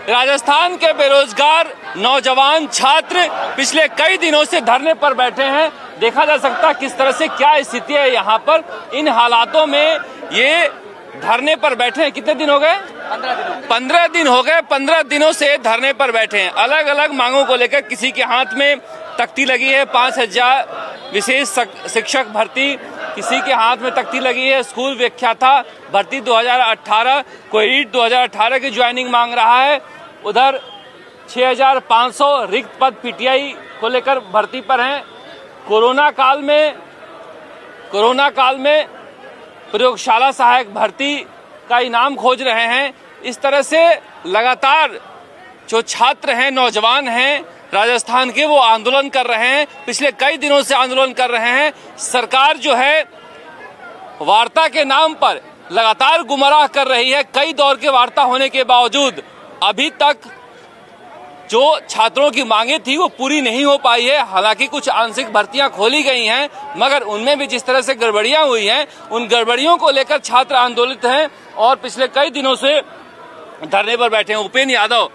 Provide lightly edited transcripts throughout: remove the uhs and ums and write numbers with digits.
राजस्थान के बेरोजगार नौजवान छात्र पिछले कई दिनों से धरने पर बैठे हैं। देखा जा सकता है किस तरह से क्या स्थिति है यहाँ पर। इन हालातों में ये धरने पर बैठे हैं। कितने दिन हो गए? 15 दिन हो गए। 15 दिनों से धरने पर बैठे हैं। अलग अलग मांगों को लेकर किसी के हाथ में तख्ती लगी है 5000 विशेष शिक्षक भर्ती, किसी के हाथ में तख्ती लगी है स्कूल व्याख्याता भर्ती 2018, कोई रीट 2018 की ज्वाइनिंग मांग रहा है। उधर 6500 रिक्त पद पीटीआई को लेकर भर्ती पर हैं। कोरोना काल में प्रयोगशाला सहायक भर्ती का इनाम खोज रहे हैं। इस तरह से लगातार जो छात्र हैं, नौजवान हैं राजस्थान के, वो आंदोलन कर रहे हैं। पिछले कई दिनों से आंदोलन कर रहे हैं। सरकार जो है वार्ता के नाम पर लगातार गुमराह कर रही है। कई दौर के वार्ता होने के बावजूद अभी तक जो छात्रों की मांगे थी वो पूरी नहीं हो पाई है। हालांकि कुछ आंशिक भर्तियां खोली गई हैं, मगर उनमें भी जिस तरह से गड़बड़ियां हुई हैं, उन गड़बड़ियों को लेकर छात्र आंदोलित हैं और पिछले कई दिनों से धरने पर बैठे हैं। उपेंद्र यादव,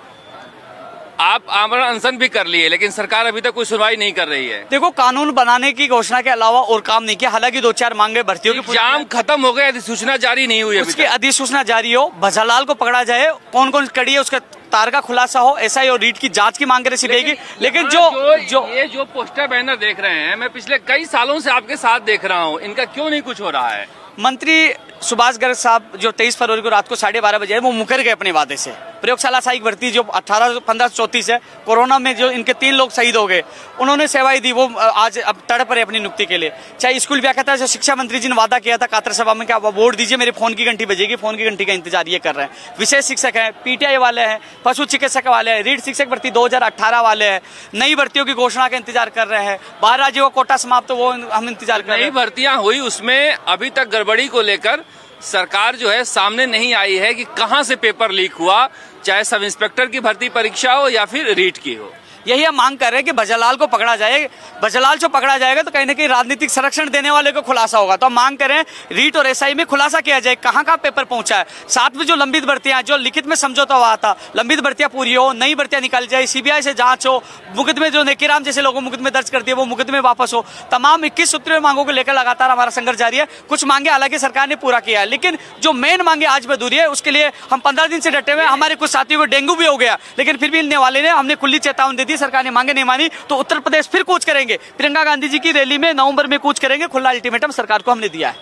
आप आमरण अनशन भी कर लिए, लेकिन सरकार अभी तक कोई सुनवाई नहीं कर रही है। देखो, कानून बनाने की घोषणा के अलावा और काम नहीं किया। हालांकि 2-4 मांगे भर्तियों की एग्जाम खत्म हो गए, अधिसूचना जारी नहीं हुई, उसकी अधिसूचना जारी हो, भजालाल को पकड़ा जाए, कौन कौन कड़ी है उसका तार का खुलासा हो, एसआई और रीट की जांच की मांग करे सीबीआई की। लेकिन जो पोस्टर बैनर देख रहे हैं, मैं पिछले कई सालों से आपके साथ देख रहा हूँ, इनका क्यों नहीं कुछ हो रहा है? मंत्री सुभाष गर्ग साहब जो 23 फरवरी को रात को 12:30 बजे वो मुकर गए अपने वादे से। प्रयोगशाला सहायक भर्ती जो 1534 है, कोरोना में जो इनके 3 लोग शहीद हो गए, उन्होंने सेवाएं दी, वो आज अब तड़प रहे अपनी नियुक्ति के लिए। चाहे स्कूल व्याख्याता जो शिक्षा मंत्री जी ने वादा किया था कातर सभा में कि आप वोट दीजिए, मेरे फोन की घंटी बजेगी, फोन की घंटी का इंतजार ये कर रहे हैं। विशेष शिक्षक हैं, पीटीआई वाले हैं, पशु चिकित्सक वाले हैं, रीट शिक्षक भर्ती 2018 वाले हैं, नई भर्तियों की घोषणा का इंतजार कर रहे हैं। 12 राज्यों का कोटा समाप्त, तो वो हम इंतजार कर रहे हैं। नई भर्तियां हुई, उसमें अभी तक गड़बड़ी को लेकर सरकार जो है सामने नहीं आई है कि कहां से पेपर लीक हुआ, चाहे सब इंस्पेक्टर की भर्ती परीक्षा हो या फिर रीट की हो। यही हम मांग कर रहे हैं कि भजालाल को पकड़ा जाए। भजालाल जो पकड़ा जाएगा तो कहीं ना कहीं राजनीतिक संरक्षण देने वाले को खुलासा होगा। तो हम मांग करें रीट और एसआई में खुलासा किया जाए, कहां कहां पेपर पहुंचा है। साथ में जो लंबित भर्तियां, जो लिखित में समझौता हुआ था, लंबित भर्तियां पूरी हो, नई भर्तियां निकाली जाए, सीबीआई से जांच हो, मुकदमे जो नेकीराम जैसे लोगों मुकदमे दर्ज कर दिए वो मुकदमे वापस हो। तमाम 21 सूत्रीय मांगों को लेकर लगातार हमारा संघर्ष जारी है। कुछ मांगे हालांकि सरकार ने पूरा किया है, लेकिन जो मेन मांगे आज भी अधूरी है, उसके लिए हम 15 दिन से डटे हुए। हमारे कुछ साथियों को डेंगू भी हो गया, लेकिन फिर भी मिलने वाले ने हमने खुली चेतावनी दे दी, सरकार ने मांगे नहीं मानी तो उत्तर प्रदेश फिर कूच करेंगे। प्रियंका गांधी जी की रैली में नवंबर में कूच करेंगे। खुला अल्टीमेटम सरकार को हमने दिया है।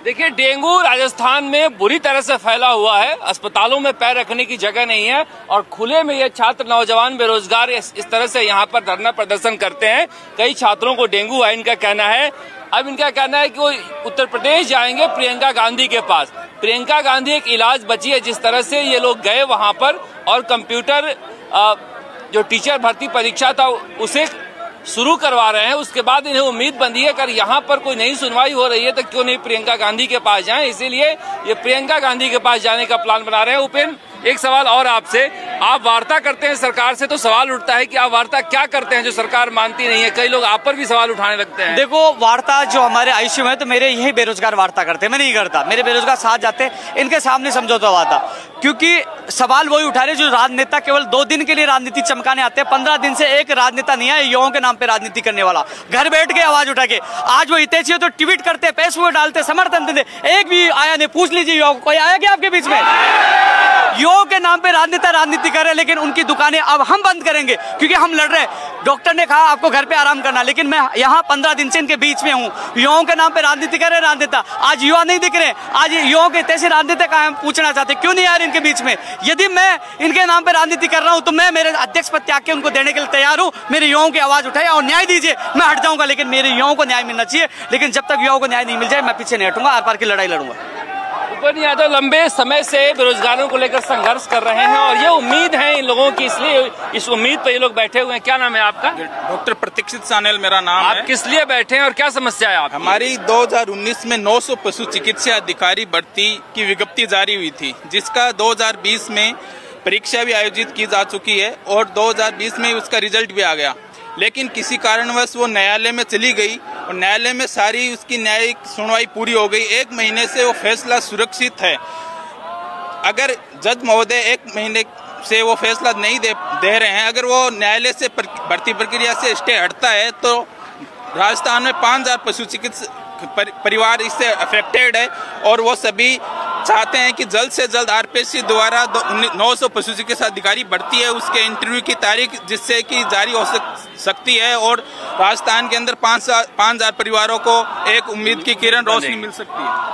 देखिए, डेंगू राजस्थान में बुरी तरह से फैला हुआ है। अस्पतालों में पैर रखने की जगह नहीं है और खुले में ये छात्र, नौजवान, बेरोजगार इस तरह से यहाँ पर धरना प्रदर्शन करते हैं। कई छात्रों को डेंगू है, इनका कहना है। अब इनका कहना है कि वो उत्तर प्रदेश जाएंगे प्रियंका गांधी के पास। प्रियंका गांधी एक इलाज बची है। जिस तरह से ये लोग गए वहां पर और कंप्यूटर जो टीचर भर्ती परीक्षा था उसे शुरू करवा रहे हैं, उसके बाद इन्हें उम्मीद बंधी है अगर यहाँ पर कोई नई सुनवाई हो रही है तो क्यों नहीं प्रियंका गांधी के पास जाएं। इसीलिए ये प्रियंका गांधी के पास जाने का प्लान बना रहे हैं। उपेंद्र, एक सवाल और आपसे, आप वार्ता करते हैं सरकार से, तो सवाल उठता है कि आप वार्ता क्या करते हैं जो सरकार मानती नहीं है? कई लोग आप पर भी सवाल उठाने लगते हैं। देखो, वार्ता जो हमारे आईसीयू में, तो मेरे यही बेरोजगार वार्ता करते हैं, मैं नहीं करता। मेरे बेरोजगार साथ जाते हैं, इनके सामने समझौता हुआ था। क्योंकि सवाल वही उठा रहे जो राजनेता केवल 2 दिन के लिए राजनीति चमकाने आते हैं। 15 दिन से एक राजनेता नहीं है युवाओं के नाम पे राजनीति करने वाला, घर बैठ के आवाज उठा के। आज वो हितैषी हो तो ट्वीट करते, फेसबुक डालते, समर्थन देते। एक भी आया नहीं, पूछ लीजिए युवाओं, कोई आया क्या आपके बीच में? युवाओं के नाम पे राजनेता राजनीति कर रहे हैं, लेकिन उनकी दुकानें अब हम बंद करेंगे क्योंकि हम लड़ रहे हैं। डॉक्टर ने कहा आपको घर पे आराम करना, लेकिन मैं यहाँ 15 दिन से इनके बीच में हूँ। युवाओं के नाम पे राजनीति कर रहे हैं राजनेता। आज युवा नहीं दिख रहे, आज युवाओं के तैसे राजनेता का हम पूछना चाहते क्यों नहीं आ रहे इनके बीच में। यदि मैं इनके नाम पे राजनीति कर रहा हूँ तो मैं मेरे अध्यक्ष पद त्याग के उनको देने के लिए तैयार हूँ। मेरे युवाओं की आवाज उठाए और न्याय दीजिए, मैं हट जाऊंगा, लेकिन मेरे युवाओं को न्याय मिलना चाहिए। लेकिन जब तक युवाओं को न्याय नहीं मिल जाए मैं पीछे नहीं हटूंगा, आर पार की लड़ाई लड़ूंगा। उपेंद्र यादव लंबे समय से बेरोजगारों को लेकर संघर्ष कर रहे हैं और ये उम्मीद है इन लोगों की, इसलिए इस उम्मीद पर ये लोग बैठे हुए हैं। क्या नाम है आपका? डॉक्टर प्रतीक्षित सानेल मेरा नाम है। आप किस लिए बैठे हैं और क्या समस्या है आपकी? हमारी 2019 में 900 पशु चिकित्सा अधिकारी भर्ती की विज्ञप्ति जारी हुई थी, जिसका 2020 में परीक्षा भी आयोजित की जा चुकी है और 2020 में उसका रिजल्ट भी आ गया। लेकिन किसी कारणवश वो न्यायालय में चली गई और न्यायालय में सारी उसकी न्यायिक सुनवाई पूरी हो गई। 1 महीने से वो फैसला सुरक्षित है। अगर जज महोदय 1 महीने से वो फैसला नहीं दे रहे हैं। अगर वो न्यायालय से भर्ती प्रक्रिया से स्टे हटता है तो राजस्थान में 5000 पशु चिकित्सक परिवार इससे अफेक्टेड है और वो सभी चाहते हैं कि जल्द से जल्द आरपीएससी द्वारा 900 पशु चिकित्सा अधिकारी भर्ती है उसके इंटरव्यू की तारीख जिससे कि जारी हो सकती है और राजस्थान के अंदर 5000 परिवारों को एक उम्मीद की किरण रोशनी मिल सकती है।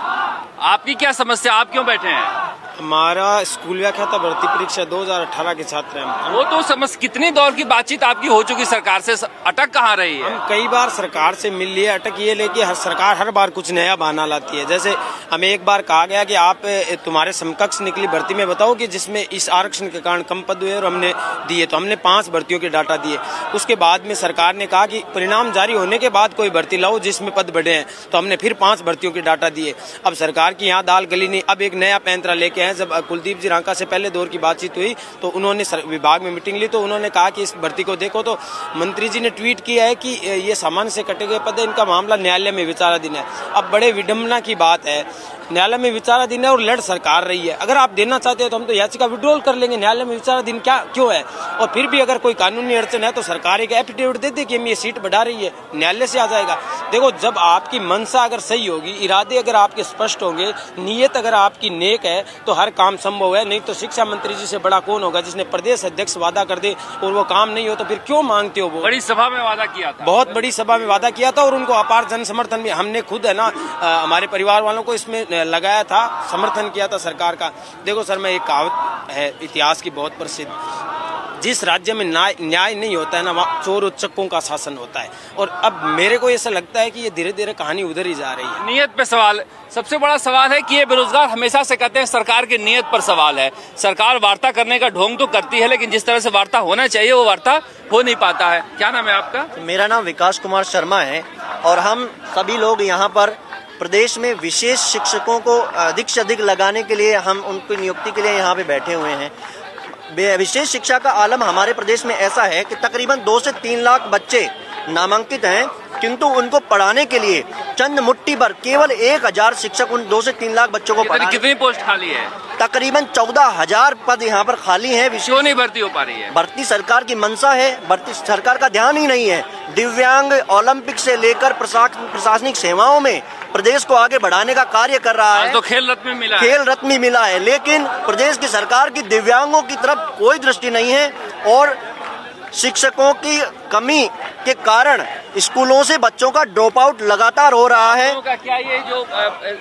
आपकी क्या समस्या, आप क्यों बैठे हैं? हमारा स्कूल व्याख्याता भर्ती परीक्षा 2018 के छात्र हैं। वो तो समझ कितनी दौर की बातचीत आपकी हो चुकी सरकार से, अटक कहाँ रही है? हम कई बार सरकार से मिल लिए, अटक ये लेके सरकार हर बार कुछ नया बहाना लाती है। जैसे हमें एक बार कहा गया कि आप तुम्हारे समकक्ष निकली भर्ती में बताओ कि जिसमें इस आरक्षण के कारण कम पद हुए और हमने दिए, तो हमने 5 भर्तियों के डाटा दिए। उसके बाद में सरकार ने कहा कि परिणाम जारी होने के बाद कोई भर्ती लाओ जिसमें पद बढ़े हैं, तो हमने फिर 5 भर्तियों के डाटा दिए। अब सरकार की यहाँ दाल गली नहीं, अब एक नया पैंतरा लेके आए। जब कुलदीप जी रांका से पहले दौर की बातचीत हुई तो उन्होंने विभाग में मीटिंग ली, तो उन्होंने कहा कि इस भर्ती को देखो, तो मंत्री जी ने ट्वीट किया है कि ये सामान्य से कटे गए पद है, इनका मामला न्यायालय में विचाराधीन है। अब बड़े विडम्बना की बात है, न्यायालय में विचाराधीन है और लड़ सरकार रही है। अगर आप देना चाहते हो तो हम तो याचिका विड्रॉल कर लेंगे, न्यायालय में विचाराधीन क्या क्यों है? और फिर भी अगर कोई कानूनी अड़चन है तो सरकार एक एफिडेविट दे दे कि हम ये सीट बढ़ा रही है, न्यायालय से आ जाएगा। देखो, जब आपकी मंशा अगर सही होगी, इरादे अगर आपके स्पष्ट होंगे, नीयत अगर आपकी नेक है तो हर काम संभव है। नहीं तो शिक्षा मंत्री जी से बड़ा कौन होगा जिसने प्रदेश अध्यक्ष वादा कर दे और वो काम नहीं हो, तो फिर क्यों मांगते हो? वो बड़ी सभा में वादा किया था, बहुत बड़ी सभा में वादा किया था और उनको अपार जन समर्थन भी हमने खुद है ना, हमारे परिवार वालों को इसमें लगाया था, समर्थन किया था सरकार का। देखो सर, मैं एक कहावत है इतिहास की बहुत प्रसिद्ध, जिस राज्य में न्याय नहीं होता है ना, वहाँ चोर उच्चकों का शासन होता है। और अब मेरे को ऐसा लगता है कि ये धीरे धीरे कहानी उधर ही जा रही है। नियत पे सवाल, सबसे बड़ा सवाल है कि ये बेरोजगार हमेशा से कहते हैं सरकार की नियत पर सवाल है। सरकार वार्ता करने का ढोंग तो करती है, लेकिन जिस तरह से वार्ता होना चाहिए वो वार्ता हो नहीं पाता है। क्या नाम है आपका? मेरा नाम विकास कुमार शर्मा है और हम सभी लोग यहाँ पर प्रदेश में विशेष शिक्षकों को अधिक से अधिक लगाने के लिए, हम उनकी नियुक्ति के लिए यहाँ पे बैठे हुए हैं। विशेष शिक्षा का आलम हमारे प्रदेश में ऐसा है कि तकरीबन 2 से 3 लाख बच्चे नामांकित हैं, किंतु उनको पढ़ाने के लिए चंद मुट्ठी भर केवल 1000 शिक्षक उन 2 से 3 लाख बच्चों को पढ़ाने। कितनी पोस्ट खाली है? तकरीबन 14000 पद यहाँ पर खाली हैं। क्यों नहीं भर्ती हो पा रही है? भर्ती सरकार की मंशा है, भर्ती सरकार का ध्यान ही नहीं है। दिव्यांग ओलंपिक से लेकर प्रशासनिक सेवाओं में प्रदेश को आगे बढ़ाने का कार्य कर रहा है। तो खेल रत्न मिला है। खेल रत्न मिला है, लेकिन प्रदेश की सरकार की दिव्यांगों की तरफ कोई दृष्टि नहीं है और शिक्षकों की कमी के कारण स्कूलों से बच्चों का ड्रॉप आउट लगातार हो रहा है। क्या ये जो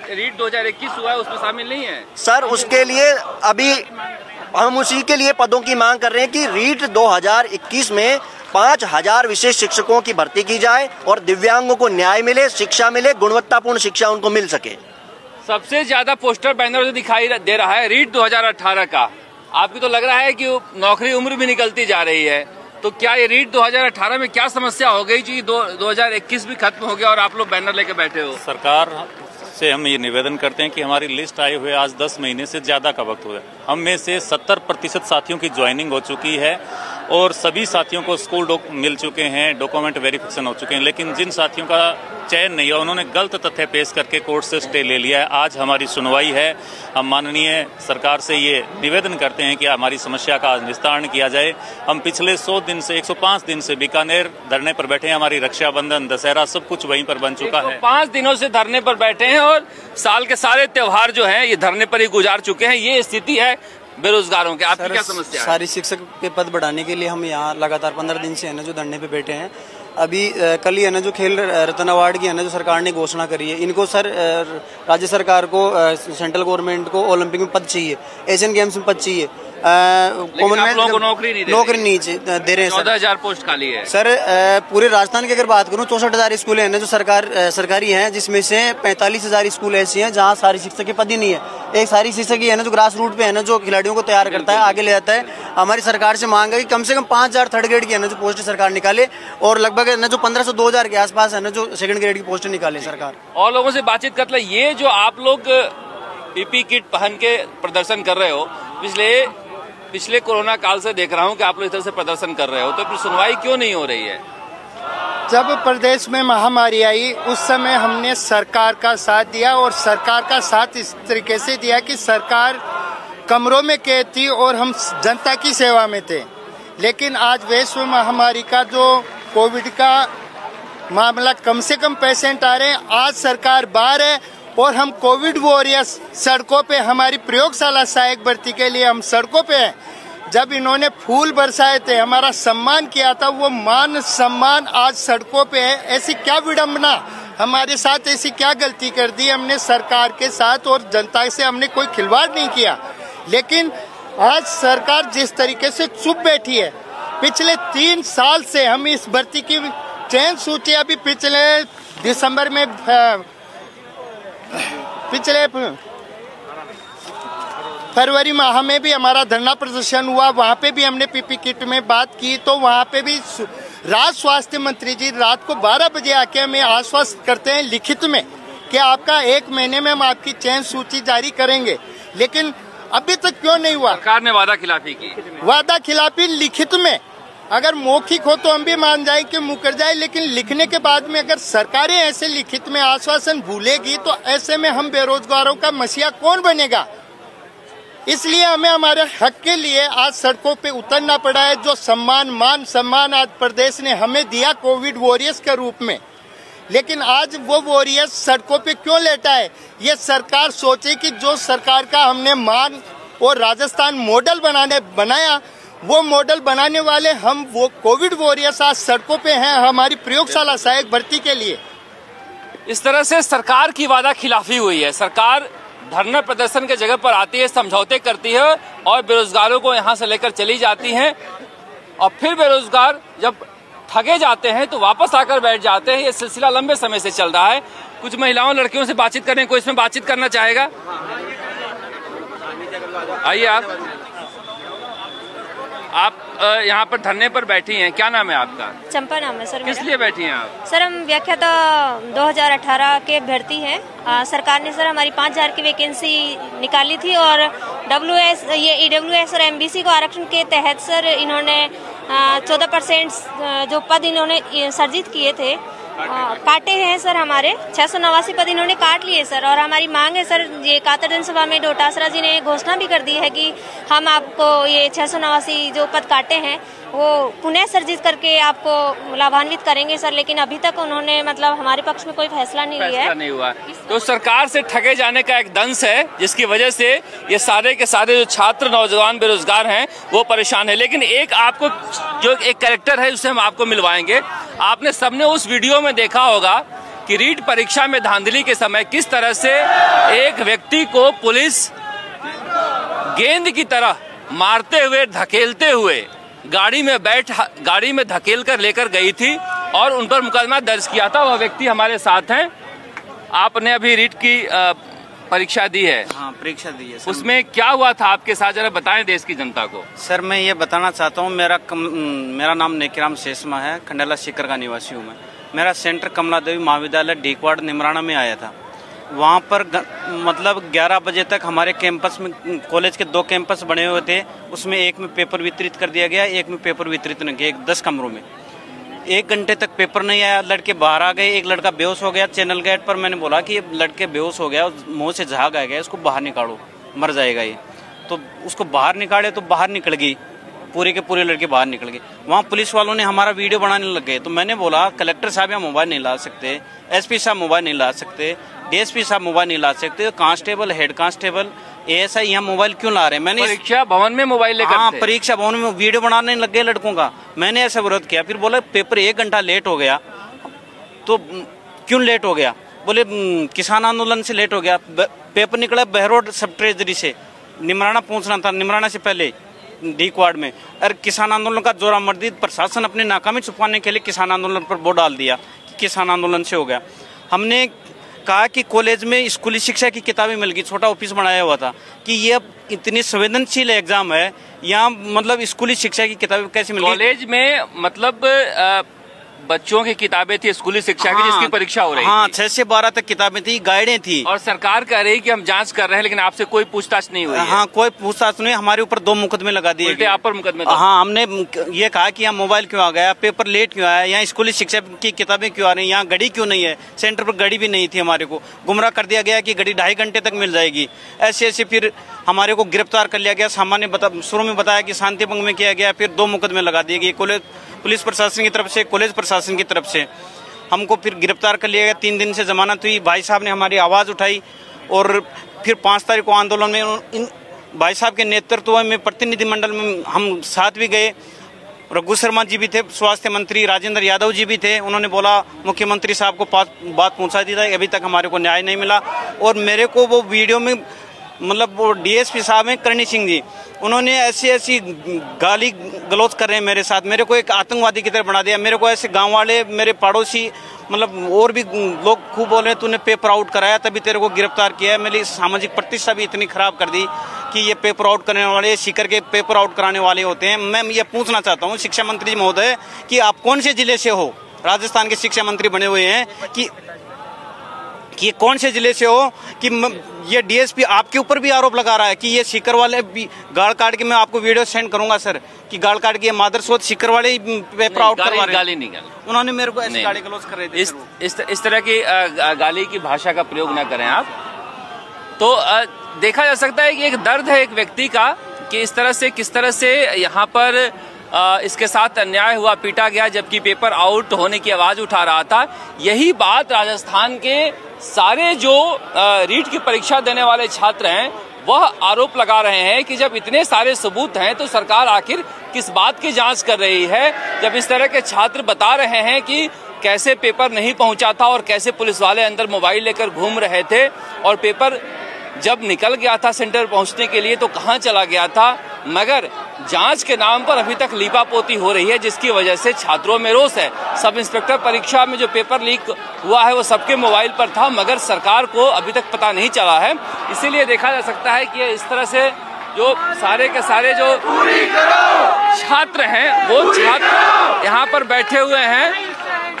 रीट 2021 हुआ है उसमें शामिल नहीं है? सर, उसके लिए अभी हम उसी के लिए पदों की मांग कर रहे हैं कि रीट 2021 में 5000 विशेष शिक्षकों की भर्ती की जाए और दिव्यांगों को न्याय मिले, शिक्षा मिले, गुणवत्तापूर्ण शिक्षा उनको मिल सके। सबसे ज्यादा पोस्टर बैनर जो दिखाई दे रहा है रीट 2018 का, आपको तो लग रहा है कि नौकरी उम्र भी निकलती जा रही है, तो क्या ये रीट 2018 में क्या समस्या हो गई जी? 2021 भी खत्म हो गया और आप लोग बैनर लेके बैठे हो। सरकार से हम ये निवेदन करते हैं कि हमारी लिस्ट आए हुए आज 10 महीने से ज्यादा का वक्त हो गया। हम में से 70% साथियों की ज्वाइनिंग हो चुकी है और सभी साथियों को स्कूल मिल चुके हैं, डॉक्यूमेंट वेरिफिकेशन हो चुके हैं, लेकिन जिन साथियों का चयन नहीं हुआ उन्होंने गलत तथ्य पेश करके कोर्ट से स्टे ले लिया है। आज हमारी सुनवाई है। हम माननीय सरकार से ये निवेदन करते हैं कि हमारी समस्या का निस्तारण किया जाए। हम पिछले 105 दिन से बीकानेर धरने पर बैठे हैं। हमारी रक्षाबंधन, दशहरा सब कुछ वहीं पर बन चुका है। 5 दिनों से धरने पर बैठे हैं और साल के सारे त्योहार जो हैं ये धरने पर ही गुजार चुके हैं। ये स्थिति है बेरोजगारों के। आपकी क्या समस्या है? सारी शिक्षक के पद बढ़ाने के लिए हम यहाँ लगातार 15 दिन से है ना जो धरने पे बैठे हैं। अभी कल ही है ना जो खेल रत्न अवार्ड की है ना जो सरकार ने घोषणा करी है, इनको सर राज्य सरकार को सेंट्रल गवर्नमेंट को ओलंपिक में पद चाहिए, एशियन गेम्स में पद चाहिए, कॉमनवेल्थ को नौकरी नहीं दे रहे हैं। 14,000 पोस्ट खाली है सर। पूरे राजस्थान की अगर बात करूं 64,000 स्कूल हैं ना जो सरकारी हैं, जिसमें से 45,000 स्कूल ऐसे हैं जहां सारी शिक्षक के पद ही नहीं है। एक सारी शिक्षक ही है ना जो ग्रास रूट पे है ना जो खिलाड़ियों को तैयार करता है, आगे ले जाता है। हमारी सरकार से मांग है कि कम से कम 5,000 थर्ड ग्रेड की है ना जो पोस्ट सरकार निकाले और लगभग है ना जो 1500 से 2,000 के आसपास है ना जो सेकंड ग्रेड की पोस्ट निकाले सरकार। और लोगों से बातचीत करते ये जो आप लोग पीपी किट पहन के प्रदर्शन कर रहे हो, पिछले कोरोना काल से देख रहा हूं कि आप लोग इस तरह से प्रदर्शन कर रहे हो, तो फिर सुनवाई क्यों नहीं हो रही है? जब प्रदेश में महामारी आई उस समय हमने सरकार का साथ दिया और सरकार का साथ इस तरीके से दिया कि सरकार कमरों में कैद थी और हम जनता की सेवा में थे। लेकिन आज वैश्व महामारी का जो कोविड का मामला, कम से कम पेशेंट आ रहे हैं, आज सरकार बाहर है और हम कोविड वॉरियर्स सड़कों पे, हमारी प्रयोगशाला सहायक भर्ती के लिए हम सड़कों पे हैं। जब इन्होंने फूल बरसाए थे, हमारा सम्मान किया था, वो मान सम्मान आज सड़कों पे है। ऐसी क्या विडंबना, हमारे साथ ऐसी क्या गलती कर दी हमने सरकार के साथ, और जनता से हमने कोई खिलवाड़ नहीं किया। लेकिन आज सरकार जिस तरीके से चुप बैठी है, पिछले 3 साल से हम इस भर्ती की चयन सूची, अभी पिछले दिसंबर में, पिछले फरवरी माह में भी हमारा धरना प्रदर्शन हुआ, वहाँ पे भी हमने पीपी किट में बात की। तो वहाँ पे भी राज्य स्वास्थ्य मंत्री जी रात को 12 बजे आके हमें आश्वस्त करते हैं लिखित में कि आपका 1 महीने में हम आपकी चयन सूची जारी करेंगे। लेकिन अभी तक क्यों नहीं हुआ? सरकार ने वादा खिलाफी की। वादा खिलाफी लिखित में, अगर मौखिक हो तो हम भी मान जाए कि मुकर जाए, लेकिन लिखने के बाद में अगर सरकारें ऐसे लिखित में आश्वासन भूलेगी तो ऐसे में हम बेरोजगारों का मसीहा कौन बनेगा? इसलिए हमें हमारे हक के लिए आज सड़कों पे उतरना पड़ा है। जो मान सम्मान आज प्रदेश ने हमें दिया कोविड वॉरियर्स के रूप में, लेकिन आज वो वॉरियर्स सड़कों पे क्यों लेटा है? ये सरकार सोचे कि जो सरकार का हमने मान और राजस्थान मॉडल बनाया, वो मॉडल बनाने वाले हम, वो कोविड वॉरियर्स आज सड़कों पे हैं हमारी प्रयोगशाला सहायक भर्ती के लिए। इस तरह से सरकार की वादा खिलाफी हुई है। सरकार धरना प्रदर्शन के जगह पर आती है, समझौते करती है और बेरोजगारों को यहाँ से लेकर चली जाती हैं, और फिर बेरोजगार जब ठगे जाते हैं तो वापस आकर बैठ जाते हैं। ये सिलसिला लंबे समय से चल रहा है। कुछ महिलाओं लड़कियों से बातचीत करें, कोई इसमें बातचीत करना चाहेगा? आइए आप यहाँ पर धरने पर बैठी हैं, क्या नाम है आपका? चंपा नाम है सर। किस लिए बैठी हैं आप? सर हम व्याख्याता 2018 के भर्ती हैं। सरकार ने सर हमारी 5000 की वैकेंसी निकाली थी और ये EWS और MBC को आरक्षण के तहत सर इन्होंने 14% जो पद इन्होंने सर्जित किए थे काटे हैं सर। हमारे 689 पद इन्होंने काट लिए सर, और हमारी मांग है सर, ये कातर जनसभा में डोटासरा जी ने घोषणा भी कर दी है कि हम आपको ये 689 जो पद काटे हैं वो पुनः सर्जित करके आपको लाभान्वित करेंगे सर। लेकिन अभी तक उन्होंने मतलब हमारे पक्ष में कोई फैसला नहीं लिया है। नहीं हुआ। तो सरकार से ठगे जाने का एक दंश है, जिसकी वजह से ये सारे के सारे जो छात्र, नौजवान, बेरोजगार हैं वो परेशान है। लेकिन एक आपको जो एक कैरेक्टर है उसे हम आपको मिलवाएंगे। आपने सबने उस वीडियो में देखा होगा कि रीट परीक्षा में धांधली के समय किस तरह से एक व्यक्ति को पुलिस गेंद की तरह मारते हुए, धकेलते हुए गाड़ी में धकेल कर लेकर गई थी और उन पर मुकदमा दर्ज किया था। वह व्यक्ति हमारे साथ हैं। आपने अभी रीट की परीक्षा दी है? हाँ, परीक्षा दी है। उसमें क्या हुआ था आपके साथ, जरा बताएं देश की जनता को। सर मैं ये बताना चाहता हूँ, मेरा नाम नेकीराम शेषमा है, खंडेला सीकर का निवासी हूँ मैं। मेरा सेंटर कमला देवी महाविद्यालय डीकवाड़ निमराना में आया था। वहाँ पर मतलब 11 बजे तक हमारे कैंपस में, कॉलेज के 2 कैंपस बने हुए थे, उसमें एक में पेपर वितरित कर दिया गया, एक में पेपर वितरित नहीं किया। 10 कमरों में 1 घंटे तक पेपर नहीं आया। लड़के बाहर आ गए। एक लड़का बेहोश हो गया चैनल गेट पर। मैंने बोला कि ये लड़के बेहोश हो गया, मुंह से झाग आ गया, इसको बाहर निकालो, मर जाएगा ये। तो उसको बाहर निकाले तो बाहर निकल गई, पूरे के पूरे लड़के बाहर निकल गए। वहाँ पुलिस वालों ने हमारा वीडियो बनाने लग गए। तो मैंने बोला कलेक्टर साहब यहाँ मोबाइल नहीं ला सकते, SP साहब मोबाइल नहीं ला सकते, DSP साहब मोबाइल नहीं ला सकते, कांस्टेबल, हेड कांस्टेबल, ASI यहाँ मोबाइल क्यों ला रहे हैं? मैंने परीक्षा भवन में मोबाइल लेकर, हाँ, परीक्षा भवन में वीडियो बनाने लग गए लड़कों का। मैंने ऐसा विरोध किया। फिर बोला पेपर 1 घंटा लेट हो गया। तो क्यों लेट हो गया? बोले किसान आंदोलन से लेट हो गया। पेपर निकला बहरोड सब ट्रेजरी से, निमराना पहुंचना था, निमराना से पहले डीकवाड़ में। और किसान आंदोलन का जोरा मर्दी प्रशासन अपने नाकामी छुपाने के लिए किसान आंदोलन पर वो डाल दिया कि किसान आंदोलन से हो गया। हमने कहा कि कॉलेज में स्कूली शिक्षा की किताबें मिल गई, छोटा ऑफिस बनाया हुआ था कि ये इतनी संवेदनशील एग्जाम है, यहाँ मतलब स्कूली शिक्षा की किताबें कैसे मिल गई? कॉलेज में मतलब बच्चों की किताबें थी स्कूली शिक्षा की, जिसकी परीक्षा हो रही हाँ, थी। 6 से 12 तक किताबें थी, गाइडें थी। और सरकार कह रही कि हम जांच कर रहे हैं, लेकिन आपसे कोई पूछताछ नहीं हुई है। हाँ, कोई पूछताछ नहीं। हमारे ऊपर 2 मुकदमे लगा दिए गए। आप पर मुकदमे? हाँ, हमने ये कहा कि यहाँ मोबाइल क्यों आ गया, पेपर लेट क्यों आया, यहाँ स्कूली शिक्षा की किताबें क्यों आ रही, यहाँ घड़ी क्यों नहीं है, सेंटर पर घड़ी भी नहीं थी। हमारे को गुमराह कर दिया गया कि घड़ी 2.5 घंटे तक मिल जाएगी। ऐसे फिर हमारे को गिरफ्तार कर लिया गया। सामान्य शुरू में बताया कि शांति भंग में किया गया, फिर 2 मुकदमे लगा दिए गए, कॉलेज पुलिस प्रशासन की तरफ से, कॉलेज प्रशासन की तरफ से। हमको फिर गिरफ्तार कर लिया गया, 3 दिन से जमानत हुई। भाई साहब ने हमारी आवाज़ उठाई और फिर 5 तारीख को आंदोलन में इन भाई साहब के नेतृत्व में प्रतिनिधिमंडल में हम साथ भी गए। रघु शर्मा जी भी थे, स्वास्थ्य मंत्री राजेंद्र यादव जी भी थे। उन्होंने बोला मुख्यमंत्री साहब को बात पहुंचा दी था, अभी तक हमारे को न्याय नहीं मिला। और मेरे को वो वीडियो में मतलब वो डीएसपी साहब हैं करणी सिंह जी, उन्होंने ऐसी गाली गलौज कर रहे हैं मेरे साथ, मेरे को एक आतंकवादी की तरह बना दिया। मेरे को ऐसे गांव वाले, मेरे पड़ोसी, मतलब और भी लोग खूब बोल रहे हैं तूने पेपर आउट कराया तभी तेरे को गिरफ्तार किया है। मेरी सामाजिक प्रतिष्ठा भी इतनी खराब कर दी कि ये पेपर आउट करने वाले, सीकर के पेपर आउट कराने वाले होते हैं। मैं ये पूछना चाहता हूँ शिक्षा मंत्री महोदय कि आप कौन से जिले से हो? राजस्थान के शिक्षा मंत्री बने हुए हैं कि ये कौन से जिले से हो कि ये डीएसपी आपके ऊपर भी आरोप लगा रहा है कि ये सीकर वाले भी गाड़ काट के, मैं आपको वीडियो सेंड करूंगा सर, कि गाड़ काट के मादर सोच सीकर वाले पेपर आउट करवा रहे हैं। गाली उन्होंने मेरे को ऐसे गाली गलौज कर रहे थे। इस तरह की गाली की भाषा का प्रयोग न करें आप। तो देखा जा सकता है कि एक दर्द है एक व्यक्ति का कि इस तरह से किस तरह से यहाँ पर इसके साथ अन्याय हुआ, पीटा गया, जबकि पेपर आउट होने की आवाज उठा रहा था। यही बात राजस्थान के सारे जो रीट की परीक्षा देने वाले छात्र हैं वह आरोप लगा रहे हैं कि जब इतने सारे सबूत हैं तो सरकार आखिर किस बात की जांच कर रही है। जब इस तरह के छात्र बता रहे हैं कि कैसे पेपर नहीं पहुंचा था और कैसे पुलिस वाले अंदर मोबाइल लेकर घूम रहे थे और पेपर जब निकल गया था सेंटर पहुंचने के लिए तो कहां चला गया था, मगर जांच के नाम पर अभी तक लीपापोती हो रही है, जिसकी वजह से छात्रों में रोष है। सब इंस्पेक्टर परीक्षा में जो पेपर लीक हुआ है वो सबके मोबाइल पर था, मगर सरकार को अभी तक पता नहीं चला है। इसीलिए देखा जा सकता है कि इस तरह से जो सारे के सारे जो छात्र हैं वो छात्र यहाँ पर बैठे हुए हैं,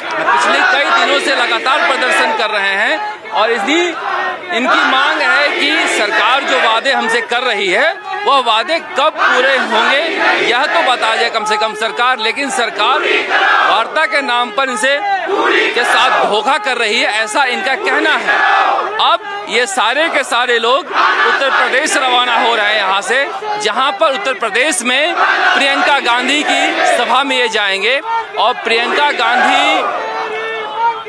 पिछले कई दिनों से लगातार प्रदर्शन कर रहे हैं और इनकी मांग है कि सरकार जो वादे हमसे कर रही है वह वादे कब पूरे होंगे यह तो बता जाए कम से कम सरकार। लेकिन सरकार वार्ता के नाम पर इनसे के साथ धोखा कर रही है, ऐसा इनका कहना है। अब ये सारे के सारे लोग उत्तर प्रदेश रवाना हो रहे हैं यहाँ से, जहाँ पर उत्तर प्रदेश में प्रियंका गांधी की सभा में ये जाएंगे और प्रियंका गांधी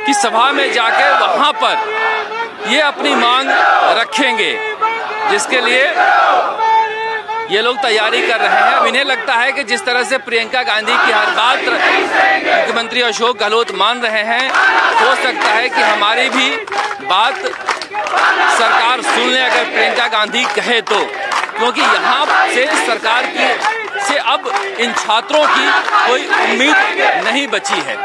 की सभा में जाकर वहाँ पर ये अपनी मांग रखेंगे, जिसके लिए ये लोग तैयारी कर रहे हैं। अब इन्हें लगता है कि जिस तरह से प्रियंका गांधी की हर बात मुख्यमंत्री अशोक गहलोत मान रहे हैं, हो सकता है कि हमारी भी बात सरकार सुन ले अगर प्रियंका गांधी कहे तो, क्योंकि यहाँ से सरकार की से अब इन छात्रों की कोई उम्मीद नहीं बची है।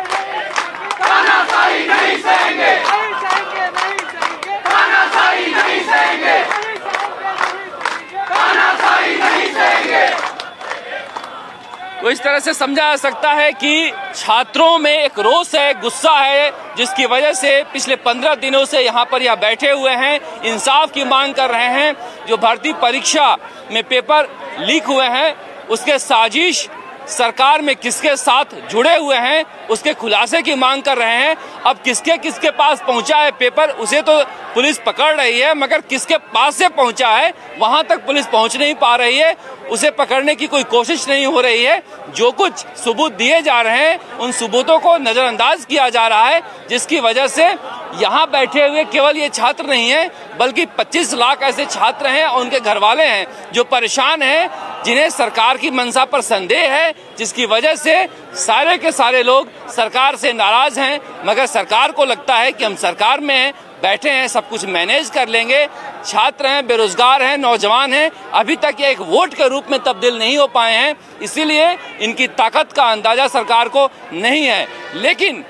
तो इस तरह से समझा जा सकता है कि छात्रों में एक रोष है, गुस्सा है, जिसकी वजह से पिछले 15 दिनों से यहाँ पर यह बैठे हुए हैं, इंसाफ की मांग कर रहे हैं। जो भर्ती परीक्षा में पेपर लीक हुए हैं उसके साजिश सरकार में किसके साथ जुड़े हुए हैं उसके खुलासे की मांग कर रहे हैं। अब किसके किसके पास पहुंचा है पेपर उसे तो पुलिस पकड़ रही है, मगर किसके पास से पहुंचा है वहां तक पुलिस पहुंच नहीं पा रही है, उसे पकड़ने की कोई कोशिश नहीं हो रही है। जो कुछ सबूत दिए जा रहे हैं उन सबूतों को नजरअंदाज किया जा रहा है, जिसकी वजह से यहाँ बैठे हुए केवल ये छात्र नहीं है बल्कि 25 लाख ऐसे छात्र हैं और उनके घर वाले हैं जो परेशान हैं, जिन्हें सरकार की मंशा पर संदेह है, जिसकी वजह से सारे के सारे लोग सरकार से नाराज हैं। मगर सरकार को लगता है कि हम सरकार में बैठे हैं, सब कुछ मैनेज कर लेंगे। छात्र हैं, बेरोजगार हैं, नौजवान हैं, अभी तक ये एक वोट के रूप में तब्दील नहीं हो पाए हैं, इसीलिए इनकी ताकत का अंदाजा सरकार को नहीं है। लेकिन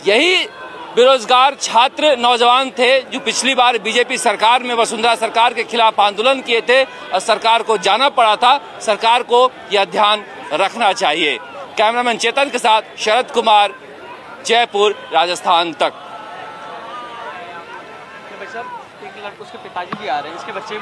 यही बेरोजगार छात्र नौजवान थे जो पिछली बार बीजेपी सरकार में वसुंधरा सरकार के खिलाफ आंदोलन किए थे और सरकार को जाना पड़ा था। सरकार को यह ध्यान रखना चाहिए। कैमरामैन चेतन के साथ शरद कुमार, जयपुर, राजस्थान तक। उसके पिताजी भी आ रहे हैं, इसके बच्चे